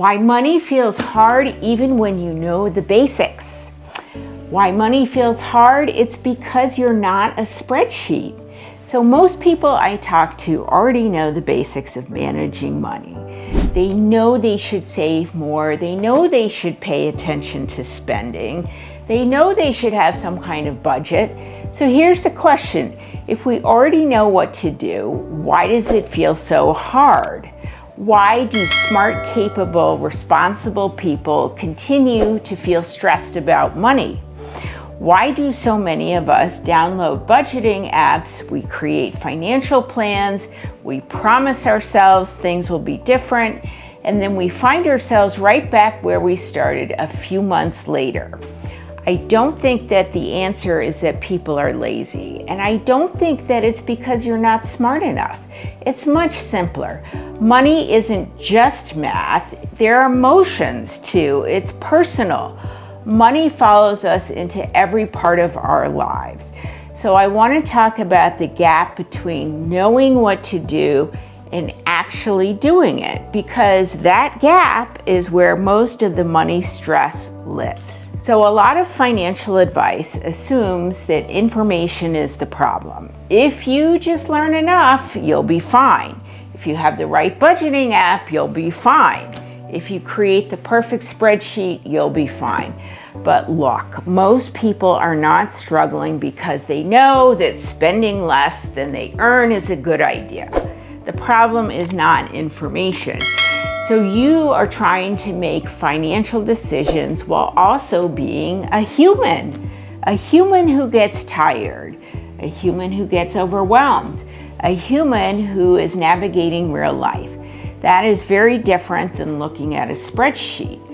Why money feels hard even when you know the basics. Why money feels hard? It's because you're not a spreadsheet. So most people I talk to already know the basics of managing money. They know they should save more. They know they should pay attention to spending. They know they should have some kind of budget. So here's the question. If we already know what to do, why does it feel so hard? Why do smart, capable, responsible people continue to feel stressed about money? Why do so many of us download budgeting apps? We create financial plans, we promise ourselves things will be different, and then we find ourselves right back where we started a few months later. I don't think that the answer is that people are lazy, and I don't think that it's because you're not smart enough. It's much simpler. Money isn't just math, there are emotions too, it's personal. Money follows us into every part of our lives. So I want to talk about the gap between knowing what to do and actually doing it, because that gap is where most of the money stress lives. So a lot of financial advice assumes that information is the problem. If you just learn enough, you'll be fine. If you have the right budgeting app, you'll be fine. If you create the perfect spreadsheet, you'll be fine. But look, most people are not struggling because they know that spending less than they earn is a good idea. The problem is not information. So you are trying to make financial decisions while also being a human who gets tired, a human who gets overwhelmed, a human who is navigating real life. That is very different than looking at a spreadsheet.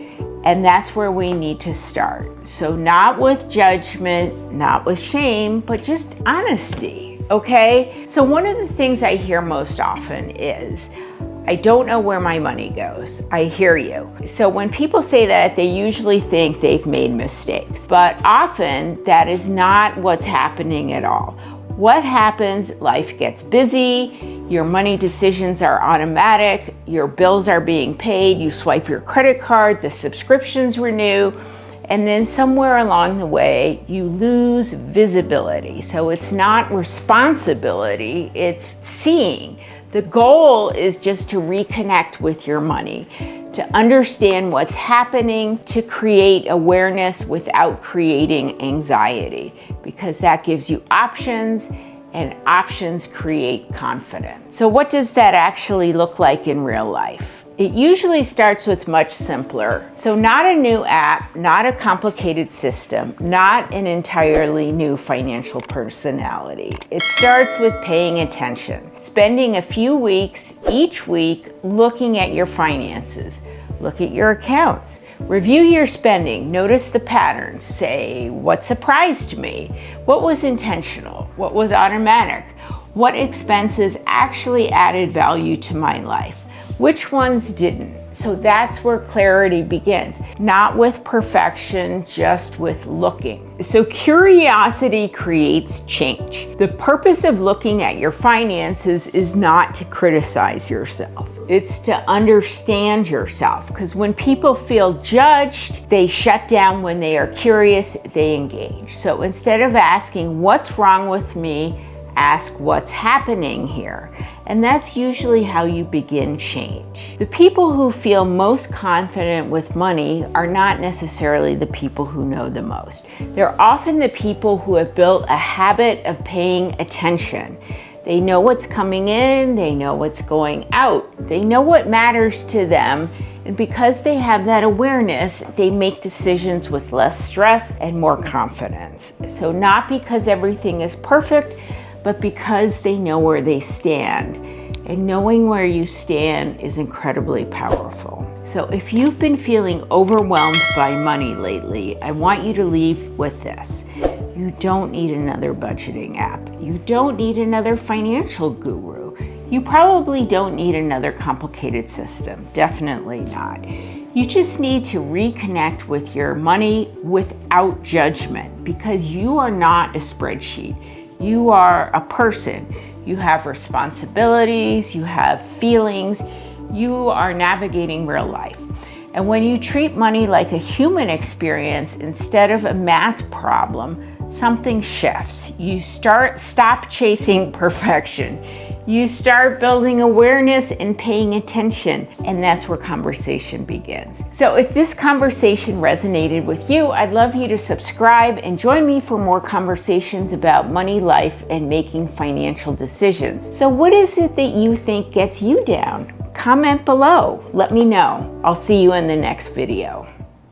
And that's where we need to start. So not with judgment, not with shame, but just honesty, okay? So one of the things I hear most often is, I don't know where my money goes. I hear you. So when people say that, they usually think they've made mistakes. But often that is not what's happening at all. What happens? Life gets busy, your money decisions are automatic, your bills are being paid, you swipe your credit card, the subscriptions renew, and then somewhere along the way, you lose visibility. So it's not responsibility, it's seeing. The goal is just to reconnect with your money, to understand what's happening, to create awareness without creating anxiety, because that gives you options, and options create confidence. So what does that actually look like in real life? It usually starts with much simpler. So not a new app, not a complicated system, not an entirely new financial personality. It starts with paying attention, spending a few weeks each week looking at your finances, look at your accounts, review your spending, notice the patterns, say, what surprised me? What was intentional? What was automatic? What expenses actually added value to my life? Which ones didn't? So that's where clarity begins, not with perfection, just with looking. So curiosity creates change. The purpose of looking at your finances is not to criticize yourself. It's to understand yourself, because when people feel judged, they shut down. When they are curious, they engage. So instead of asking, what's wrong with me? Ask what's happening here. And that's usually how you begin change. The people who feel most confident with money are not necessarily the people who know the most. They're often the people who have built a habit of paying attention. They know what's coming in, they know what's going out, they know what matters to them, and because they have that awareness, they make decisions with less stress and more confidence. So not because everything is perfect, but because they know where they stand. And knowing where you stand is incredibly powerful. So if you've been feeling overwhelmed by money lately, I want you to leave with this. You don't need another budgeting app. You don't need another financial guru. You probably don't need another complicated system. Definitely not. You just need to reconnect with your money without judgment, because you are not a spreadsheet. You are a person. You have responsibilities, you have feelings, you are navigating real life. And when you treat money like a human experience instead of a math problem, something shifts. You stop chasing perfection. You start building awareness and paying attention, and that's where conversation begins. So if this conversation resonated with you, I'd love you to subscribe and join me for more conversations about money, life, and making financial decisions. So what is it that you think gets you down? Comment below. Let me know. I'll see you in the next video.